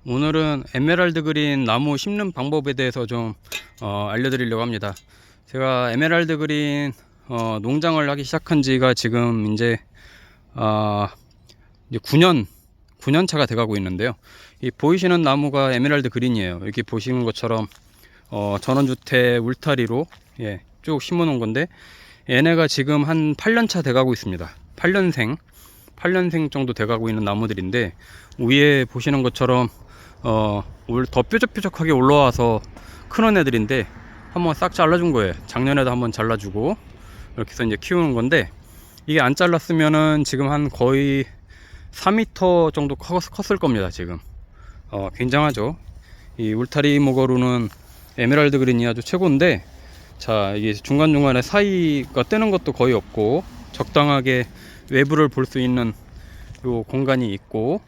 오늘은 에메랄드 그린 나무 심는 방법에 대해서 좀 알려드리려고 합니다. 제가 에메랄드 그린 농장을 하기 시작한 지가 지금 이제 9년 차가 돼가고 있는데요. 이 보이시는 나무가 에메랄드 그린이에요. 이렇게 보시는 것처럼 전원주택 울타리로 쭉 심어 놓은 건데, 얘네가 지금 한 8년 차 돼가고 있습니다. 8년생 정도 돼가고 있는 나무들인데, 위에 보시는 것처럼 더 뾰족뾰족하게 올라와서 크는 애들인데 한번 싹 잘라준 거예요. 작년에도 한번 잘라주고 이렇게 해서 이제 키우는 건데, 이게 안 잘랐으면은 지금 한 거의 4m 정도 컸을 겁니다. 지금 굉장하죠. 이 울타리 모거루는 에메랄드 그린이 아주 최고인데, 자, 이게 중간중간에 사이가 뜨는 것도 거의 없고 적당하게 외부를 볼 수 있는 요 공간이 있고,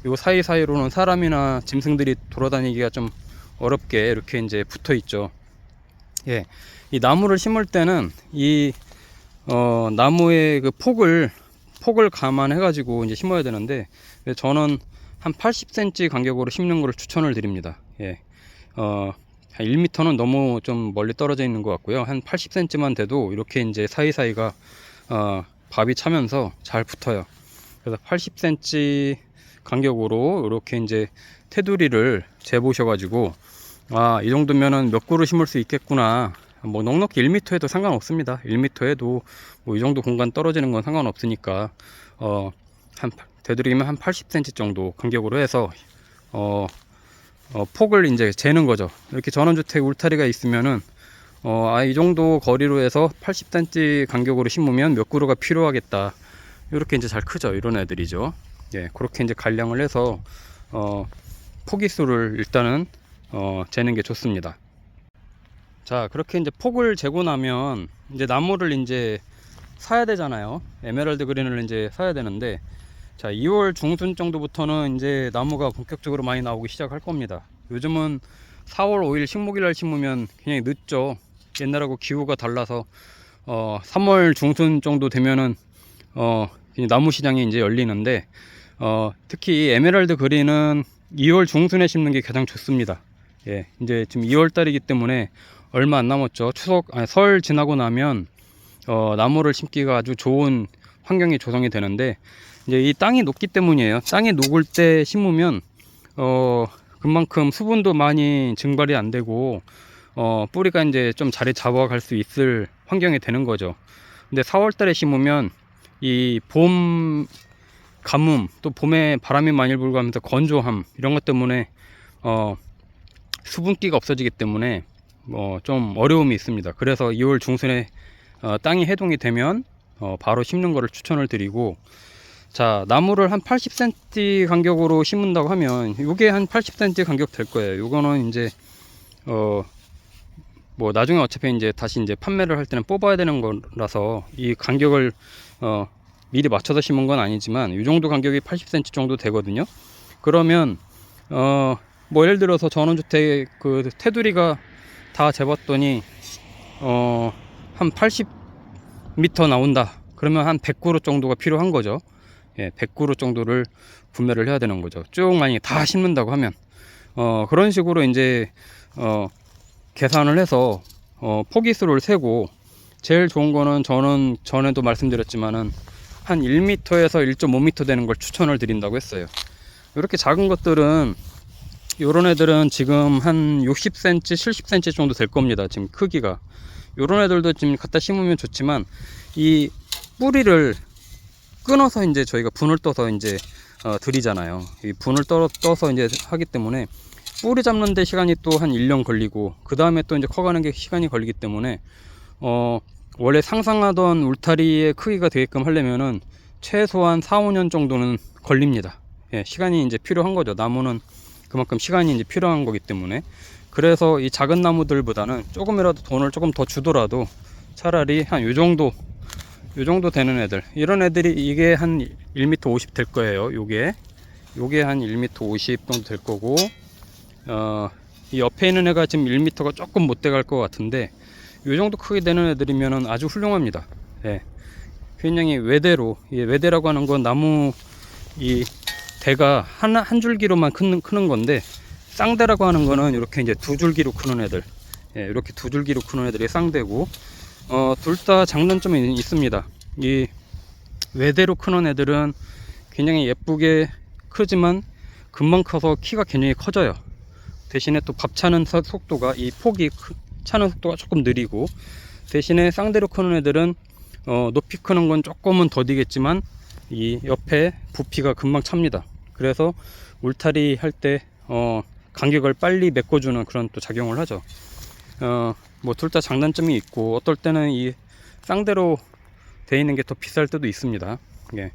요 사이사이로는 사람이나 짐승들이 돌아다니기가 좀 어렵게 이렇게 이제 붙어 있죠. 이 나무를 심을 때는 이 나무의 그 폭을 감안해 가지고 이제 심어야 되는데, 저는 한 80cm 간격으로 심는 것을 추천을 드립니다. 한 1m는 너무 좀 멀리 떨어져 있는 것 같고요. 한 80cm만 돼도 이렇게 이제 사이사이가 밥이 차면서 잘 붙어요. 그래서 80cm 간격으로 이렇게 이제 테두리를 재보셔 가지고, 이 정도면은 몇 그루 심을 수 있겠구나. 뭐 넉넉히 1m에도 상관없습니다. 1m에도 뭐 이 정도 공간 떨어지는 건 상관없으니까 테두리면 한 80cm 정도 간격으로 해서 폭을 이제 재는 거죠. 이렇게 전원주택 울타리가 있으면은 이 정도 거리로 해서 80cm 간격으로 심으면 몇 그루가 필요하겠다. 이렇게 이제 잘 크죠. 이런 애들이죠. 그렇게 이제 간량을 해서 포기수를 일단은 재는 게 좋습니다. 자, 그렇게 이제 폭을 재고 나면 이제 나무를 이제 사야 되잖아요. 에메랄드 그린을 이제 사야 되는데, 자, 2월 중순 정도부터는 이제 나무가 본격적으로 많이 나오기 시작할 겁니다. 요즘은 4월 5일 식목일 날 심으면 굉장히 늦죠. 옛날하고 기후가 달라서 3월 중순 정도 되면은 나무 시장이 이제 열리는데, 특히 에메랄드 그린은 2월 중순에 심는 게 가장 좋습니다. 이제 지금 2월 달이기 때문에 얼마 안 남았죠. 설 지나고 나면 나무를 심기가 아주 좋은 환경이 조성이 되는데, 이제 이 땅이 녹기 때문이에요. 땅이 녹을 때 심으면 그만큼 수분도 많이 증발이 안 되고 뿌리가 이제 좀 자리 잡아갈 수 있을 환경이 되는 거죠. 근데 4월 달에 심으면 이 봄 가뭄, 또 봄에 바람이 많이 불고 하면서 건조함, 이런 것 때문에 수분기가 없어지기 때문에 좀 어려움이 있습니다. 그래서 2월 중순에 땅이 해동이 되면 바로 심는 거를 추천을 드리고, 자, 나무를 한 80cm 간격으로 심는다고 하면 이게 한 80cm 간격 될 거예요. 요거는 이제 뭐 나중에 어차피 이제 다시 이제 판매를 할 때는 뽑아야 되는 거라서 이 간격을 미리 맞춰서 심은 건 아니지만 이 정도 간격이 80cm 정도 되거든요. 그러면 뭐 예를 들어서 전원주택 그 테두리가 다 재봤더니 한 80m 나온다. 그러면 한 100그루 정도가 필요한 거죠. 100그루 정도를 분배를 해야 되는 거죠. 쭉 많이 다 심는다고 하면 그런 식으로 이제 계산을 해서 포기수를 세고, 제일 좋은 거는 저는 전에도 말씀드렸지만은 한 1m에서 1.5m 되는 걸 추천을 드린다고 했어요. 이렇게 작은 것들은, 요런 애들은 지금 한 60cm, 70cm 정도 될 겁니다. 지금 크기가. 요런 애들도 지금 갖다 심으면 좋지만, 이 뿌리를 끊어서 이제 저희가 분을 떠서 이제 드리잖아요. 이 분을 떠서 이제 하기 때문에 뿌리 잡는 데 시간이 또 한 1년 걸리고, 그 다음에 또 이제 커가는 게 시간이 걸리기 때문에 원래 상상하던 울타리의 크기가 되게끔 하려면은 최소한 4, 5년 정도는 걸립니다. 시간이 이제 필요한 거죠. 나무는 그만큼 시간이 이제 필요한 거기 때문에. 그래서 이 작은 나무들보다는 조금이라도 돈을 조금 더 주더라도 차라리 한 요 정도 되는 애들, 이런 애들이, 이게 한 1m 50 될 거예요. 요게 한 1m 50 정도 될 거고, 이 옆에 있는 애가 지금 1m가 조금 못 돼갈 것 같은데, 요 정도 크게 되는 애들이면은 아주 훌륭합니다. 굉장히 외대로, 외대라고 하는 건 나무 이 대가 한 줄기로만 크는 건데, 쌍대라고 하는 거는 이렇게 이제 두 줄기로 크는 애들, 예, 이렇게 두 줄기로 크는 애들이 쌍대고, 둘 다 장단점이 있습니다. 이 외대로 크는 애들은 굉장히 예쁘게 크지만 금방 커서 키가 굉장히 커져요. 대신에 또 밥 차는 속도가, 이 폭이 차는 속도가 조금 느리고, 대신에 쌍대로 크는 애들은 높이 크는 건 조금은 더디겠지만 이 옆에 부피가 금방 찹니다. 그래서 울타리 할 때 간격을 빨리 메꿔주는 그런 또 작용을 하죠. 뭐 둘 다 장단점이 있고, 어떨 때는 이 쌍대로 돼 있는 게 더 비쌀 때도 있습니다. 예.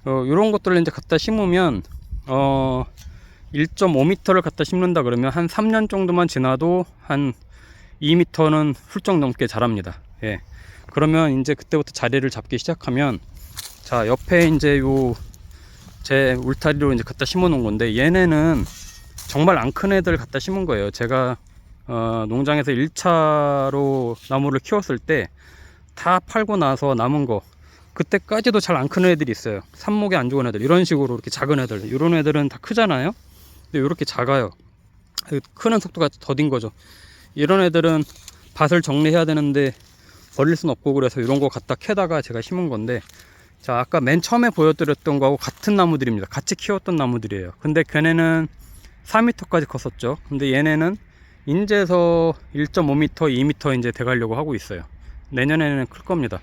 요런 것들을 이제 갖다 심으면 1.5m를 갖다 심는다 그러면 한 3년 정도만 지나도 한 2m는 훌쩍 넘게 자랍니다. 예. 그러면 이제 그때부터 자리를 잡기 시작하면, 자, 옆에 이제 제 울타리로 이제 갖다 심어 놓은 건데, 얘네는 정말 안 큰 애들 갖다 심은 거예요. 제가 농장에서 1차로 나무를 키웠을 때 다 팔고 나서 남은 거, 그때까지도 잘 안 크는 애들이 있어요. 삽목이 안 좋은 애들, 이런 식으로 이렇게 작은 애들, 이런 애들은 다 크잖아요. 근데 이렇게 작아요. 크는 속도가 더딘 거죠. 이런 애들은 밭을 정리해야 되는데 버릴 순 없고, 그래서 이런 거 갖다 캐다가 제가 심은 건데, 자, 아까 맨 처음에 보여드렸던 거하고 같은 나무들입니다. 같이 키웠던 나무들이에요. 근데 걔네는 4m까지 컸었죠. 근데 얘네는 인제서 1.5m, 2m 이제 돼가려고 하고 있어요. 내년에는 클 겁니다.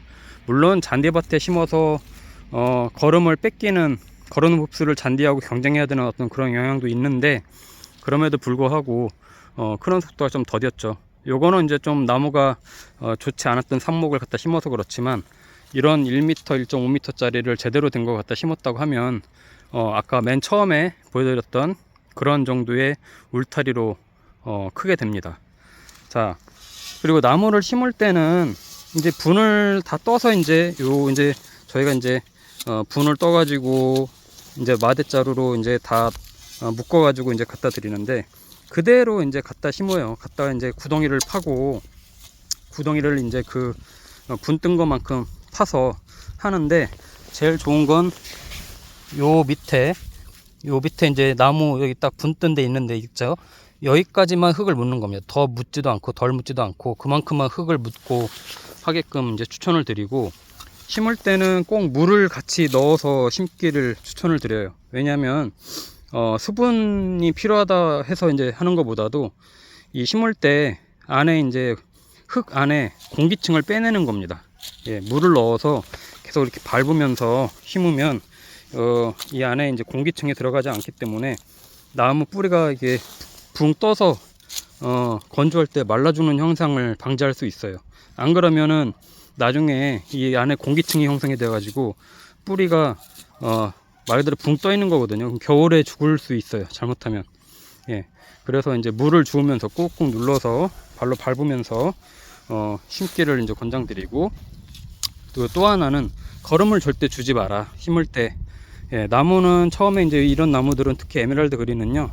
물론 잔디밭에 심어서 거름을 뺏기는, 거름 흡수를 잔디하고 경쟁해야 되는 어떤 그런 영향도 있는데, 그럼에도 불구하고 크는 속도가 좀 더뎠죠. 요거는 이제 좀 나무가 좋지 않았던 삽목을 갖다 심어서 그렇지만, 이런 1m, 1.5m 짜리를 제대로 된 거 갖다 심었다고 하면 아까 맨 처음에 보여드렸던 그런 정도의 울타리로 크게 됩니다. 자, 그리고 나무를 심을 때는 이제 분을 다 떠서 이제 저희가 이제 분을 떠 가지고 이제 마대자루로 이제 다 묶어 가지고 이제 갖다 드리는데, 그대로 이제 갖다 심어요. 갖다가 이제 구덩이를 파고, 구덩이를 이제 그 분 뜬 것만큼 파서 하는데, 제일 좋은 건 요 밑에 이제 나무 여기 딱 분 뜬 데 있는데 있죠. 여기까지만 흙을 묻는 겁니다. 더 묻지도 않고 덜 묻지도 않고 그만큼만 흙을 묻고 하게끔 이제 추천을 드리고, 심을 때는 꼭 물을 같이 넣어서 심기를 추천을 드려요. 왜냐하면 수분이 필요하다 해서 이제 하는 것보다도, 이 심을 때 안에 이제 흙 안에 공기층을 빼내는 겁니다. 예, 물을 넣어서 계속 이렇게 밟으면서 심으면 이 안에 이제 공기층이 들어가지 않기 때문에 나무 뿌리가 이게 붕 떠서 건조할 때 말라 죽는 현상을 방지할 수 있어요. 안 그러면은 나중에 이 안에 공기층이 형성이 돼 가지고 뿌리가 말 그대로 붕 떠 있는 거거든요. 그럼 겨울에 죽을 수 있어요, 잘못하면. 예, 그래서 이제 물을 주우면서 꾹꾹 눌러서 발로 밟으면서 심기를 이제 권장드리고, 또 하나는 거름을 절대 주지 마라, 심을 때. 예, 나무는 처음에 이제 이런 나무들은, 특히 에메랄드 그린은요,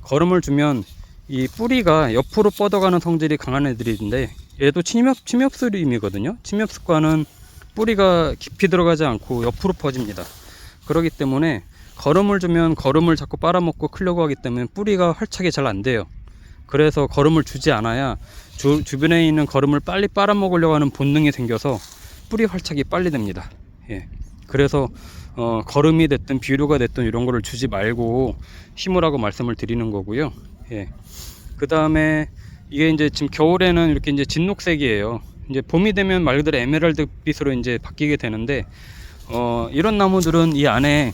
거름을 주면 이 뿌리가 옆으로 뻗어가는 성질이 강한 애들인데, 얘도 침엽수림이거든요. 침엽수과는 뿌리가 깊이 들어가지 않고 옆으로 퍼집니다. 그렇기 때문에 거름을 주면 거름을 자꾸 빨아먹고 크려고 하기 때문에 뿌리가 활착이 잘 안 돼요. 그래서 거름을 주지 않아야 주변에 있는 거름을 빨리 빨아먹으려고 하는 본능이 생겨서 뿌리 활착이 빨리 됩니다. 예. 그래서 거름이 됐든 비료가 됐든 이런 거를 주지 말고 심으라고 말씀을 드리는 거고요. 예. 그 다음에 이게 이제 지금 겨울에는 이렇게 이제 진녹색이에요. 이제 봄이 되면 말 그대로 에메랄드 빛으로 이제 바뀌게 되는데, 이런 나무들은 이 안에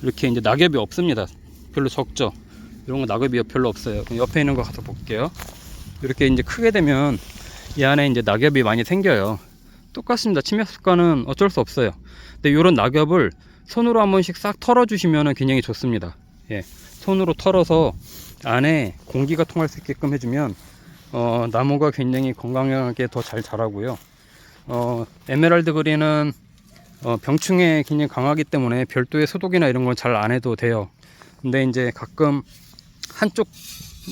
이렇게 이제 낙엽이 없습니다. 별로 적죠. 이런 거 낙엽이 별로 없어요. 옆에 있는 거 가서 볼게요. 이렇게 이제 크게 되면 이 안에 이제 낙엽이 많이 생겨요. 똑같습니다. 침엽수과는 어쩔 수 없어요. 근데 이런 낙엽을 손으로 한 번씩 싹 털어 주시면 굉장히 좋습니다. 예, 손으로 털어서 안에 공기가 통할 수 있게끔 해주면 나무가 굉장히 건강하게 더 잘 자라고요. 에메랄드 그린은 병충해 굉장히 강하기 때문에 별도의 소독이나 이런 건 잘 안 해도 돼요. 근데 이제 가끔 한쪽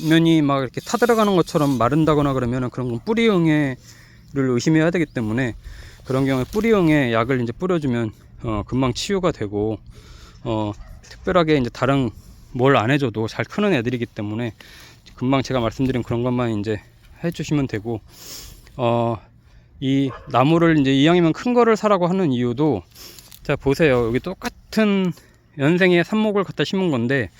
면이 막 이렇게 타들어가는 것처럼 마른다거나 그러면 그런 건 뿌리응애를 의심해야 되기 때문에, 그런 경우에 뿌리응애 약을 이제 뿌려주면 금방 치유가 되고 특별하게 이제 다른 뭘 안 해줘도 잘 크는 애들이기 때문에 금방 제가 말씀드린 그런 것만 이제 해주시면 되고, 이 나무를 이제 이왕이면 큰 거를 사라고 하는 이유도, 자 보세요. 여기 똑같은 연생의 삽목을 갖다 심은 건데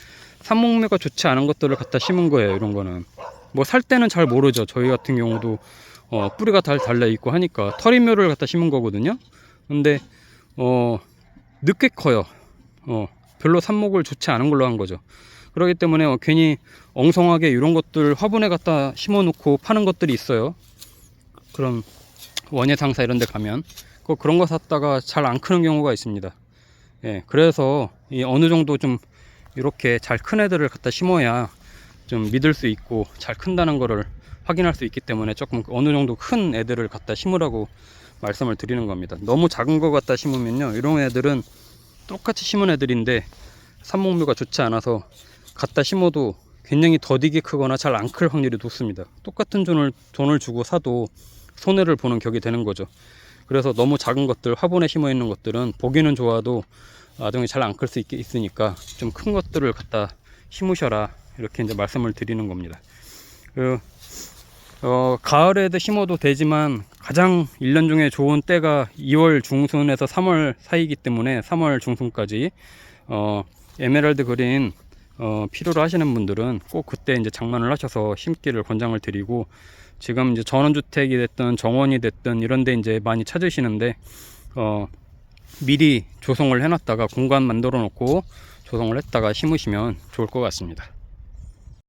삽목묘가 좋지 않은 것들을 갖다 심은 거예요. 이런 거는 뭐 살 때는 잘 모르죠. 저희 같은 경우도 뿌리가 잘 달려 있고 하니까 터리묘를 갖다 심은 거거든요. 근데 늦게 커요. 별로 삽목을 좋지 않은 걸로 한 거죠. 그렇기 때문에 괜히 엉성하게 이런 것들 화분에 갖다 심어 놓고 파는 것들이 있어요. 그런 원예상사 이런 데 가면 그런 거 샀다가 잘 안 크는 경우가 있습니다. 예, 그래서 이 어느 정도 좀 이렇게 잘 큰 애들을 갖다 심어야 좀 믿을 수 있고 잘 큰다는 거를 확인할 수 있기 때문에 조금 어느 정도 큰 애들을 갖다 심으라고 말씀을 드리는 겁니다. 너무 작은 거 갖다 심으면요, 이런 애들은 똑같이 심은 애들인데 삽목묘가 좋지 않아서 갖다 심어도 굉장히 더디게 크거나 잘 안 클 확률이 높습니다. 똑같은 돈을 주고 사도 손해를 보는 격이 되는 거죠. 그래서 너무 작은 것들, 화분에 심어 있는 것들은 보기는 좋아도 나중에 잘 안 클 수 있으니까 좀 큰 것들을 갖다 심으셔라, 이렇게 이제 말씀을 드리는 겁니다. 가을에도 심어도 되지만 가장 1년 중에 좋은 때가 2월 중순에서 3월 사이이기 때문에 3월 중순까지 에메랄드 그린 필요로 하시는 분들은 꼭 그때 이제 장만을 하셔서 심기를 권장을 드리고, 지금 이제 전원주택이 됐든 정원이 됐든 이런데 이제 많이 찾으시는데 미리 조성을 해놨다가 공간 만들어 놓고 조성을 했다가 심으시면 좋을 것 같습니다.